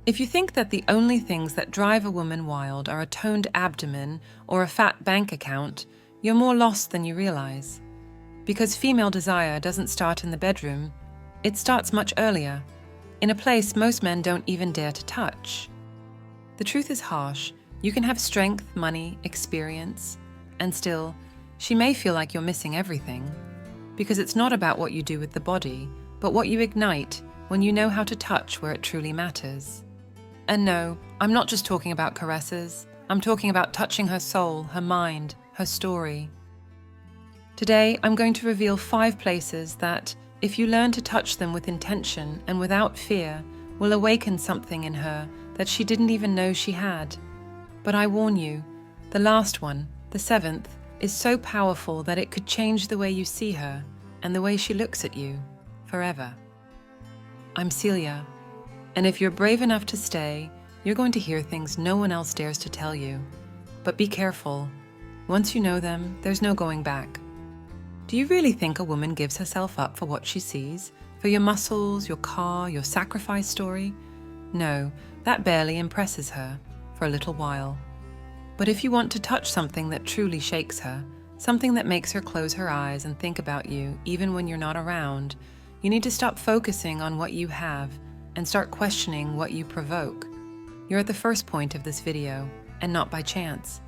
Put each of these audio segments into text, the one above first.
If you think that the only things that drive a woman wild are a toned abdomen or a fat bank account, you're more lost than you realize. Because female desire doesn't start in the bedroom, it starts much earlier, in a place most men don't even dare to touch. The truth is harsh. You can have strength, money, experience, and still, she may feel like you're missing everything. Because it's not about what you do with the body, but what you ignite when you know how to touch where it truly matters. And no, I'm not just talking about caresses. I'm talking about touching her soul, her mind, her story. Today, I'm going to reveal 5 places that, if you learn to touch them with intention and without fear, will awaken something in her that she didn't even know she had. But I warn you, the last one, the 7th, is so powerful that it could change the way you see her and the way she looks at you, forever. I'm Celia, and if you're brave enough to stay, you're going to hear things no one else dares to tell you. But be careful. Once you know them, there's no going back. Do you really think a woman gives herself up for what she sees? For your muscles, your car, your sacrifice story? No, that barely impresses her, for a little while. But if you want to touch something that truly shakes her, something that makes her close her eyes and think about you even when you're not around, you need to stop focusing on what you have and start questioning what you provoke. You're at the first point of this video, and not by chance.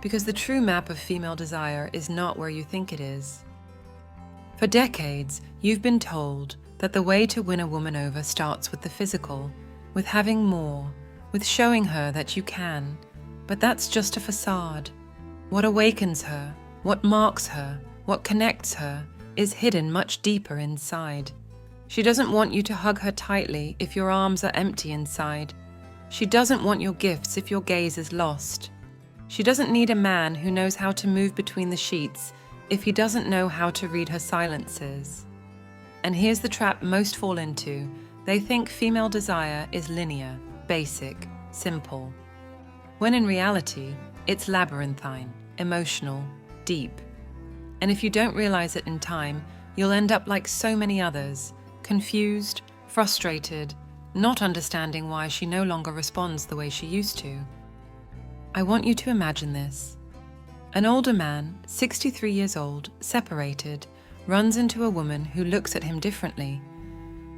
Because the true map of female desire is not where you think it is. For decades, you've been told that the way to win a woman over starts with the physical, with having more, with showing her that you can. But that's just a facade. What awakens her, what marks her, what connects her, is hidden much deeper inside. She doesn't want you to hug her tightly if your arms are empty inside. She doesn't want your gifts if your gaze is lost. She doesn't need a man who knows how to move between the sheets if he doesn't know how to read her silences. And here's the trap most fall into. They think female desire is linear, basic, simple. When in reality, it's labyrinthine, emotional, deep. And if you don't realize it in time, you'll end up like so many others, confused, frustrated, not understanding why she no longer responds the way she used to. I want you to imagine this. An older man, 63 years old, separated, runs into a woman who looks at him differently.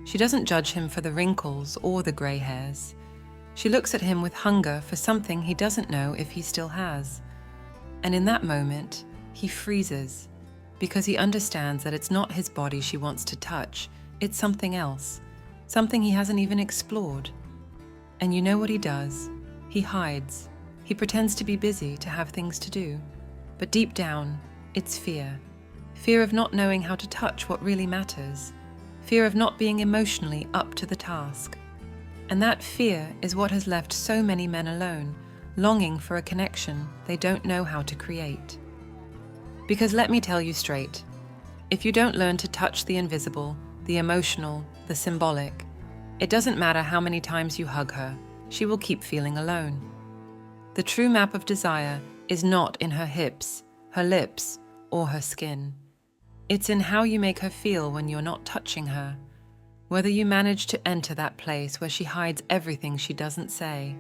She doesn't judge him for the wrinkles or the grey hairs. She looks at him with hunger for something he doesn't know if he still has. And in that moment, he freezes, because he understands that it's not his body she wants to touch, it's something else, something he hasn't even explored. And you know what he does? He hides. He pretends to be busy, to have things to do. But deep down, it's fear. Fear of not knowing how to touch what really matters. Fear of not being emotionally up to the task. And that fear is what has left so many men alone, longing for a connection they don't know how to create. Because let me tell you straight, if you don't learn to touch the invisible, the emotional, the symbolic, it doesn't matter how many times you hug her, she will keep feeling alone. The true map of desire is not in her hips, her lips, or her skin. It's in how you make her feel when you're not touching her, whether you manage to enter that place where she hides everything she doesn't say.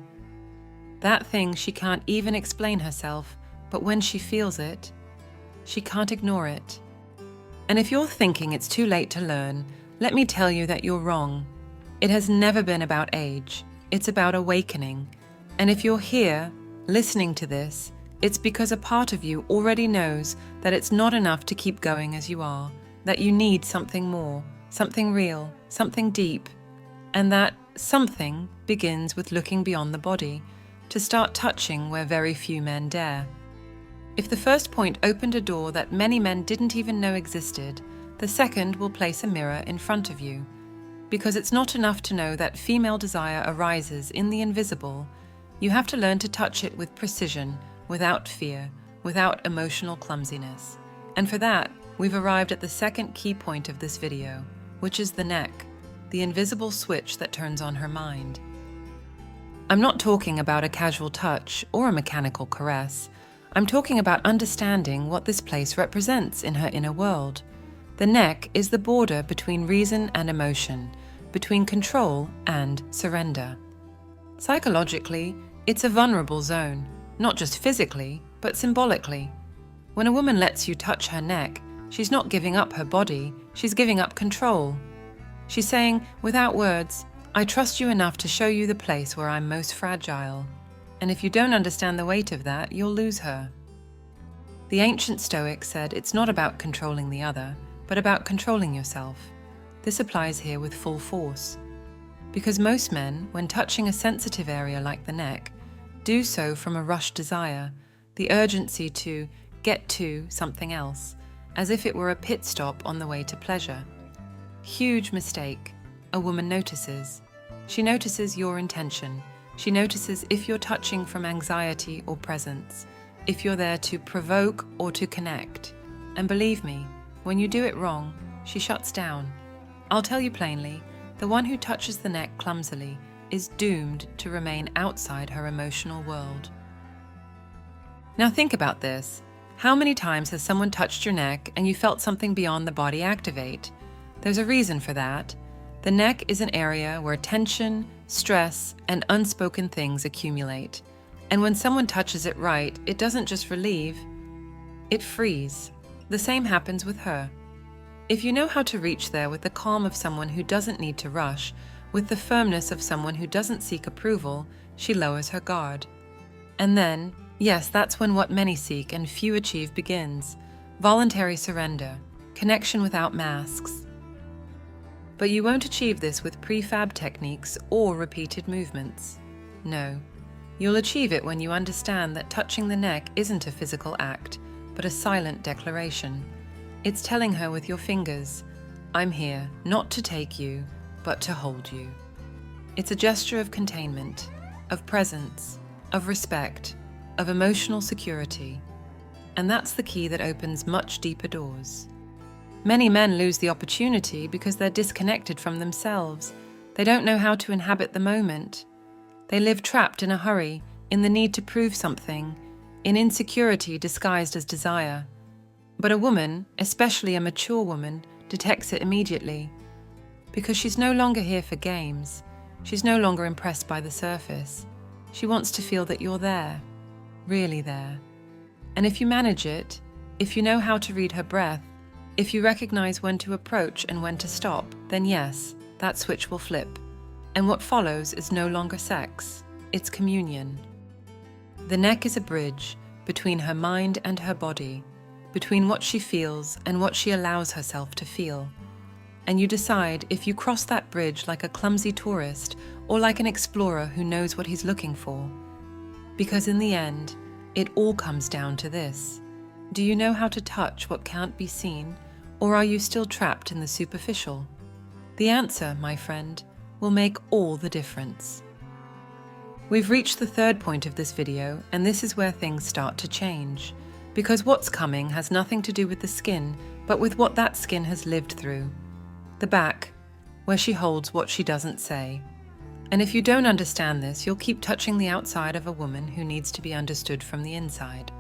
That thing she can't even explain herself, but when she feels it, she can't ignore it. And if you're thinking it's too late to learn, let me tell you that you're wrong. It has never been about age. It's about awakening. And if you're here, listening to this, it's because a part of you already knows that it's not enough to keep going as you are, that you need something more, something real, something deep, and that something begins with looking beyond the body, to start touching where very few men dare. If the first point opened a door that many men didn't even know existed, the second will place a mirror in front of you. Because it's not enough to know that female desire arises in the invisible. You have to learn to touch it with precision, without fear, without emotional clumsiness. And for that, we've arrived at the second key point of this video, which is the neck, the invisible switch that turns on her mind. I'm not talking about a casual touch or a mechanical caress. I'm talking about understanding what this place represents in her inner world. The neck is the border between reason and emotion, between control and surrender. Psychologically, it's a vulnerable zone, not just physically, but symbolically. When a woman lets you touch her neck, she's not giving up her body, she's giving up control. She's saying, without words, I trust you enough to show you the place where I'm most fragile. And if you don't understand the weight of that, you'll lose her. The ancient Stoics said it's not about controlling the other, but about controlling yourself. This applies here with full force. Because most men, when touching a sensitive area like the neck, do so from a rushed desire, the urgency to get to something else, as if it were a pit stop on the way to pleasure. Huge mistake. A woman notices. She notices your intention. She notices if you're touching from anxiety or presence, if you're there to provoke or to connect. And believe me, when you do it wrong, she shuts down. I'll tell you plainly, the one who touches the neck clumsily is doomed to remain outside her emotional world. Now think about this. How many times has someone touched your neck and you felt something beyond the body activate? There's a reason for that. The neck is an area where tension, stress, and unspoken things accumulate. And when someone touches it right, it doesn't just relieve, it frees. The same happens with her. If you know how to reach there with the calm of someone who doesn't need to rush, with the firmness of someone who doesn't seek approval, she lowers her guard. And then, yes, that's when what many seek and few achieve begins. Voluntary surrender, connection without masks. But you won't achieve this with prefab techniques or repeated movements. No. You'll achieve it when you understand that touching the neck isn't a physical act, but a silent declaration. It's telling her with your fingers, I'm here not to take you, but to hold you. It's a gesture of containment, of presence, of respect, of emotional security. And that's the key that opens much deeper doors. Many men lose the opportunity because they're disconnected from themselves. They don't know how to inhabit the moment. They live trapped in a hurry, in the need to prove something, in insecurity disguised as desire. But a woman, especially a mature woman, detects it immediately. Because she's no longer here for games. She's no longer impressed by the surface. She wants to feel that you're there, really there. And if you manage it, if you know how to read her breath, if you recognize when to approach and when to stop, then yes, that switch will flip. And what follows is no longer sex, it's communion. The neck is a bridge between her mind and her body, between what she feels and what she allows herself to feel. And you decide if you cross that bridge like a clumsy tourist or like an explorer who knows what he's looking for. Because in the end, it all comes down to this. Do you know how to touch what can't be seen, or are you still trapped in the superficial? The answer, my friend, will make all the difference. We've reached the third point of this video, and this is where things start to change. Because what's coming has nothing to do with the skin, but with what that skin has lived through. The back, where she holds what she doesn't say. And if you don't understand this, you'll keep touching the outside of a woman who needs to be understood from the inside.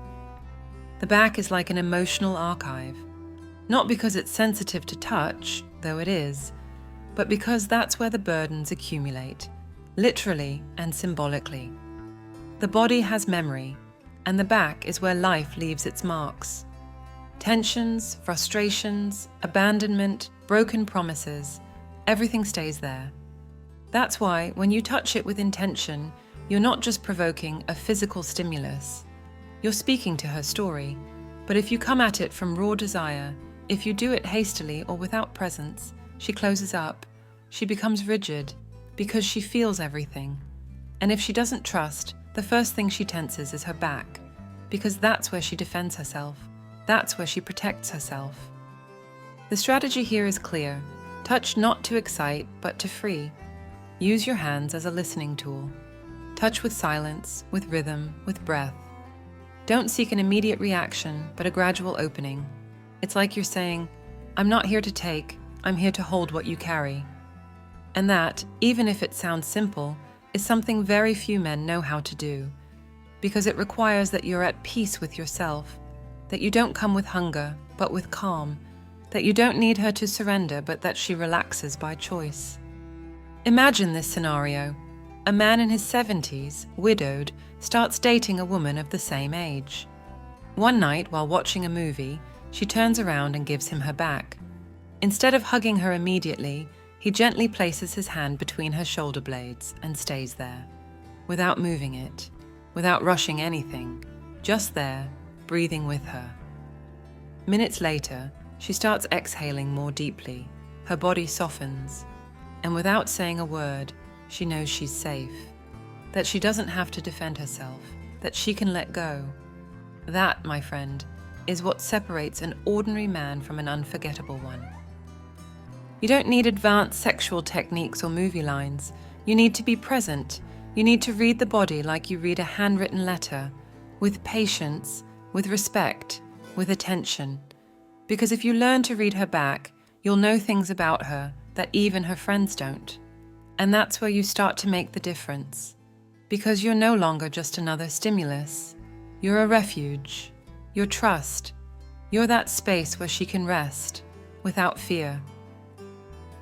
The back is like an emotional archive. Not because it's sensitive to touch, though it is, but because that's where the burdens accumulate, literally and symbolically. The body has memory, and the back is where life leaves its marks. Tensions, frustrations, abandonment, broken promises, everything stays there. That's why, when you touch it with intention, you're not just provoking a physical stimulus. You're speaking to her story. But if you come at it from raw desire, if you do it hastily or without presence, she closes up. She becomes rigid, because she feels everything. And if she doesn't trust, the first thing she tenses is her back, because that's where she defends herself. That's where she protects herself. The strategy here is clear. Touch not to excite, but to free. Use your hands as a listening tool. Touch with silence, with rhythm, with breath. Don't seek an immediate reaction, but a gradual opening. It's like you're saying, I'm not here to take, I'm here to hold what you carry. And that, even if it sounds simple, is something very few men know how to do, because it requires that you're at peace with yourself, that you don't come with hunger, but with calm, that you don't need her to surrender, but that she relaxes by choice. Imagine this scenario. A man in his 70s, widowed, starts dating a woman of the same age. One night, while watching a movie, she turns around and gives him her back. Instead of hugging her immediately, he gently places his hand between her shoulder blades and stays there, without moving it, without rushing anything, just there, breathing with her. Minutes later, she starts exhaling more deeply. Her body softens, and without saying a word, she knows she's safe, that she doesn't have to defend herself, that she can let go. That, my friend, is what separates an ordinary man from an unforgettable one. You don't need advanced sexual techniques or movie lines. You need to be present. You need to read the body like you read a handwritten letter, with patience, with respect, with attention. Because if you learn to read her back, you'll know things about her that even her friends don't. And that's where you start to make the difference. Because you're no longer just another stimulus. You're a refuge. You're trust. You're that space where she can rest, without fear.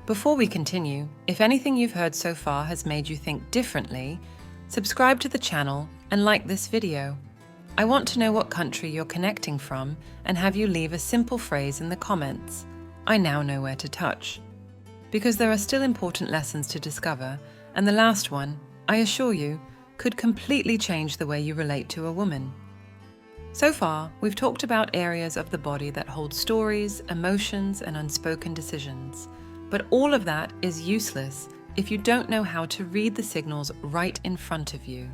Before we continue, if anything you've heard so far has made you think differently, subscribe to the channel and like this video. I want to know what country you're connecting from and have you leave a simple phrase in the comments. I now know where to touch. Because there are still important lessons to discover, and the last one, I assure you, could completely change the way you relate to a woman. So far, we've talked about areas of the body that hold stories, emotions, and unspoken decisions. But all of that is useless if you don't know how to read the signals right in front of you.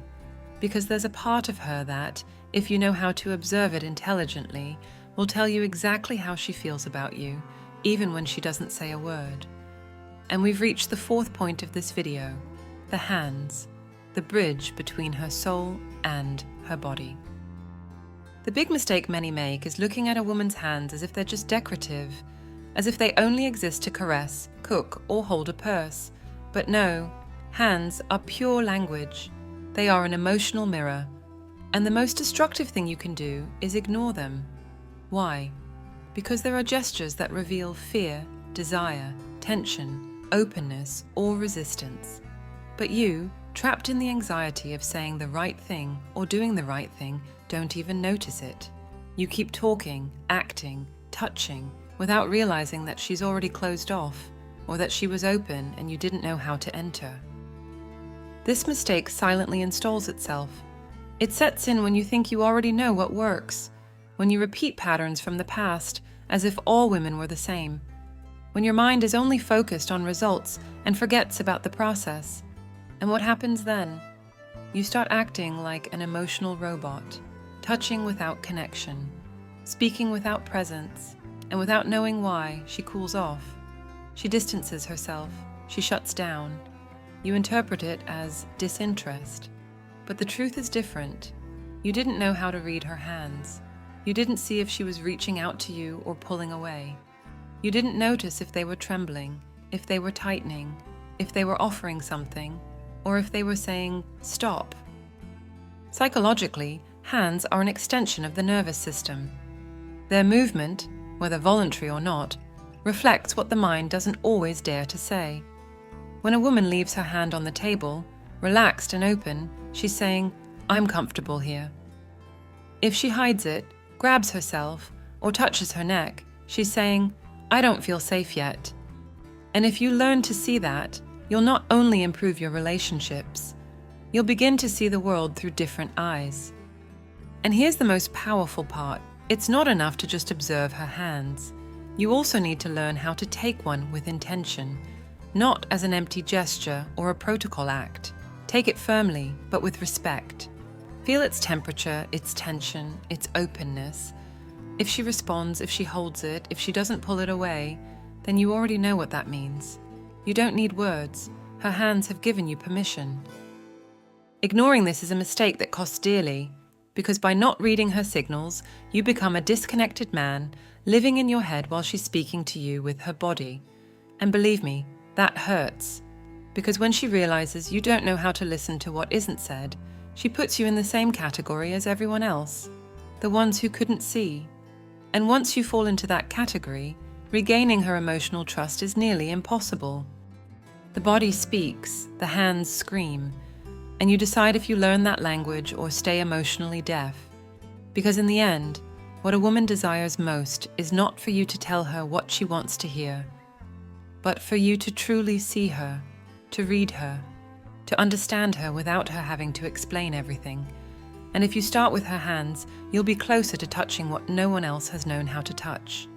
Because there's a part of her that, if you know how to observe it intelligently, will tell you exactly how she feels about you, even when she doesn't say a word. And we've reached the fourth point of this video, the hands, the bridge between her soul and her body. The big mistake many make is looking at a woman's hands as if they're just decorative, as if they only exist to caress, cook, or hold a purse. But no, hands are pure language. They are an emotional mirror. And the most destructive thing you can do is ignore them. Why? Because there are gestures that reveal fear, desire, tension, openness, or resistance. But you, trapped in the anxiety of saying the right thing or doing the right thing, don't even notice it. You keep talking, acting, touching, without realizing that she's already closed off, or that she was open and you didn't know how to enter. This mistake silently installs itself. It sets in when you think you already know what works, when you repeat patterns from the past as if all women were the same, when your mind is only focused on results and forgets about the process. And what happens then? You start acting like an emotional robot, touching without connection, speaking without presence, and without knowing why, she cools off. She distances herself. She shuts down. You interpret it as disinterest. But the truth is different. You didn't know how to read her hands. You didn't see if she was reaching out to you or pulling away. You didn't notice if they were trembling, if they were tightening, if they were offering something, or if they were saying, stop. Psychologically, hands are an extension of the nervous system. Their movement, whether voluntary or not, reflects what the mind doesn't always dare to say. When a woman leaves her hand on the table, relaxed and open, she's saying, I'm comfortable here. If she hides it, grabs herself, or touches her neck, she's saying, I don't feel safe yet. And if you learn to see that, you'll not only improve your relationships, you'll begin to see the world through different eyes. And here's the most powerful part. It's not enough to just observe her hands. You also need to learn how to take one with intention, not as an empty gesture or a protocol act. Take it firmly, but with respect. Feel its temperature, its tension, its openness. If she responds, if she holds it, if she doesn't pull it away, then you already know what that means. You don't need words. Her hands have given you permission. Ignoring this is a mistake that costs dearly, because by not reading her signals, you become a disconnected man living in your head while she's speaking to you with her body. And believe me, that hurts. Because when she realizes you don't know how to listen to what isn't said, she puts you in the same category as everyone else, the ones who couldn't see. And once you fall into that category, regaining her emotional trust is nearly impossible. The body speaks, the hands scream, and you decide if you learn that language or stay emotionally deaf. Because in the end, what a woman desires most is not for you to tell her what she wants to hear, but for you to truly see her, to read her, to understand her without her having to explain everything. And if you start with her hands, you'll be closer to touching what no one else has known how to touch.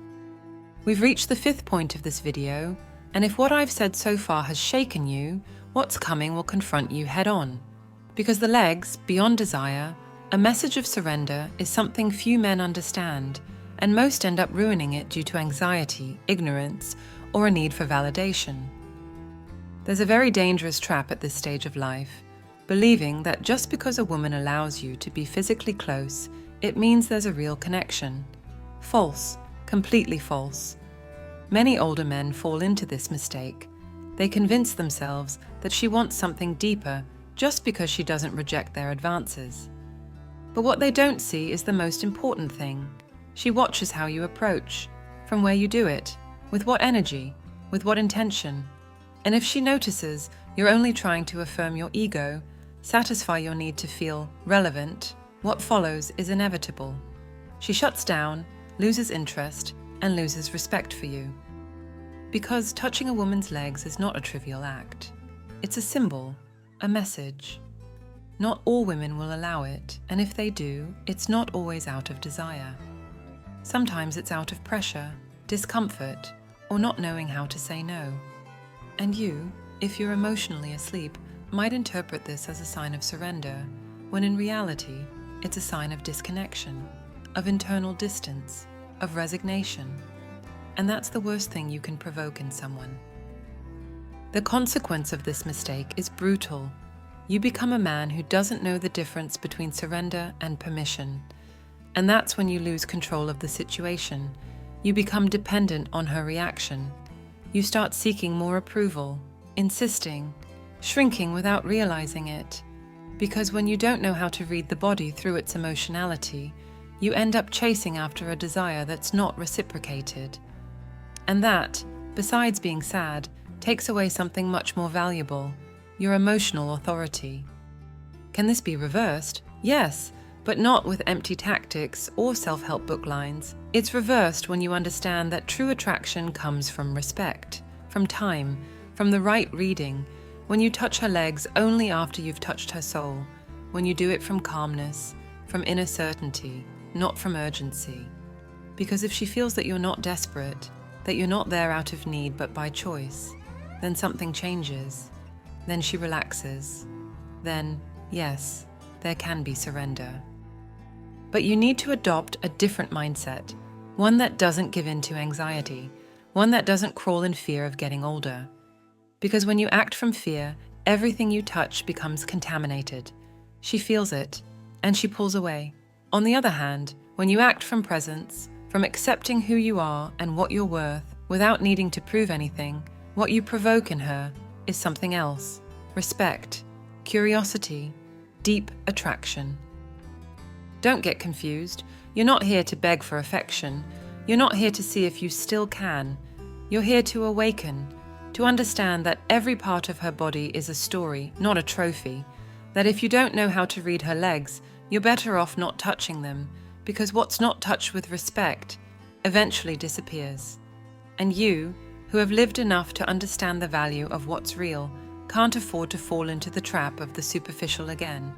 We've reached the 5th point of this video, and if what I've said so far has shaken you, what's coming will confront you head on. Because the legs, beyond desire, a message of surrender is something few men understand, and most end up ruining it due to anxiety, ignorance, or a need for validation. There's a very dangerous trap at this stage of life, believing that just because a woman allows you to be physically close, it means there's a real connection. False, completely false. Many older men fall into this mistake. They convince themselves that she wants something deeper just because she doesn't reject their advances. But what they don't see is the most important thing. She watches how you approach, from where you do it, with what energy, with what intention. And if she notices you're only trying to affirm your ego, satisfy your need to feel relevant, what follows is inevitable. She shuts down, loses interest, and loses respect for you. Because touching a woman's legs is not a trivial act. It's a symbol, a message. Not all women will allow it, and if they do, it's not always out of desire. Sometimes it's out of pressure, discomfort, or not knowing how to say no. And you, if you're emotionally asleep, might interpret this as a sign of surrender, when in reality, it's a sign of disconnection, of internal distance, of resignation. And that's the worst thing you can provoke in someone. The consequence of this mistake is brutal. You become a man who doesn't know the difference between surrender and permission. And that's when you lose control of the situation. You become dependent on her reaction. You start seeking more approval, insisting, shrinking without realizing it. Because when you don't know how to read the body through its emotionality, you end up chasing after a desire that's not reciprocated. And that, besides being sad, takes away something much more valuable, your emotional authority. Can this be reversed? Yes, but not with empty tactics or self-help book lines. It's reversed when you understand that true attraction comes from respect, from time, from the right reading, when you touch her legs only after you've touched her soul, when you do it from calmness, from inner certainty, not from urgency. Because if she feels that you're not desperate, that you're not there out of need but by choice, then something changes. Then she relaxes. Then, yes, there can be surrender. But you need to adopt a different mindset, one that doesn't give in to anxiety, one that doesn't crawl in fear of getting older. Because when you act from fear, everything you touch becomes contaminated. She feels it, and she pulls away. On the other hand, when you act from presence, from accepting who you are and what you're worth, without needing to prove anything, what you provoke in her is something else: respect, curiosity, deep attraction. Don't get confused. You're not here to beg for affection. You're not here to see if you still can. You're here to awaken, to understand that every part of her body is a story, not a trophy. That if you don't know how to read her legs, you're better off not touching them, because what's not touched with respect eventually disappears. And you, who have lived enough to understand the value of what's real, can't afford to fall into the trap of the superficial again.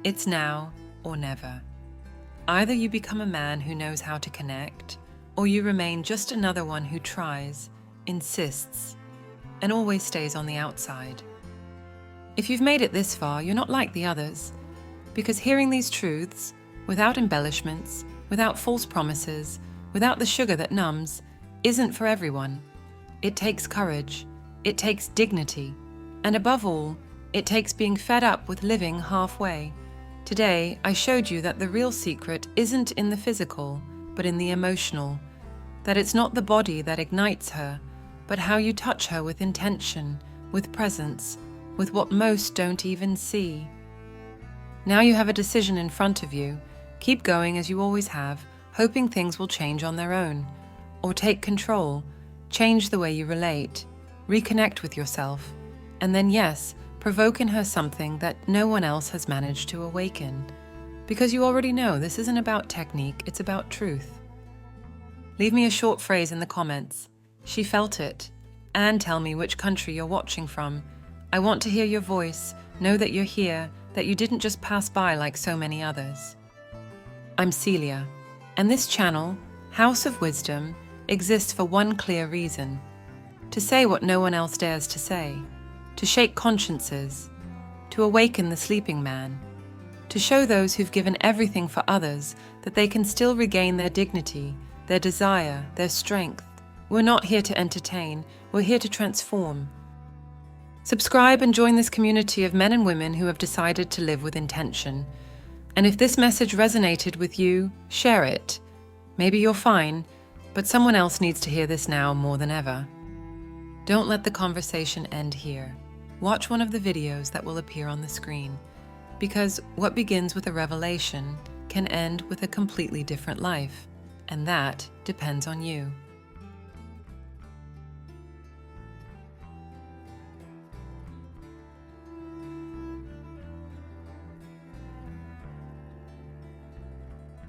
It's now or never. Either you become a man who knows how to connect, or you remain just another one who tries, insists, and always stays on the outside. If you've made it this far, you're not like the others, because hearing these truths, without embellishments, without false promises, without the sugar that numbs, isn't for everyone. It takes courage, it takes dignity, and above all, it takes being fed up with living halfway. Today, I showed you that the real secret isn't in the physical, but in the emotional. That it's not the body that ignites her, but how you touch her with intention, with presence, with what most don't even see. Now you have a decision in front of you. Keep going as you always have, hoping things will change on their own. Or take control, change the way you relate, reconnect with yourself, and then yes, Provoke in her something that no one else has managed to awaken. Because you already know this isn't about technique, it's about truth. Leave me a short phrase in the comments. She felt it. And tell me which country you're watching from. I want to hear your voice, know that you're here, that you didn't just pass by like so many others. I'm Celia, and this channel, House of Wisdom, exists for one clear reason: to say what no one else dares to say, to shake consciences, to awaken the sleeping man, to show those who've given everything for others that they can still regain their dignity, their desire, their strength. We're not here to entertain, we're here to transform. Subscribe and join this community of men and women who have decided to live with intention. And if this message resonated with you, share it. Maybe you're fine, but someone else needs to hear this now more than ever. Don't let the conversation end here. Watch one of the videos that will appear on the screen, because what begins with a revelation can end with a completely different life, and that depends on you.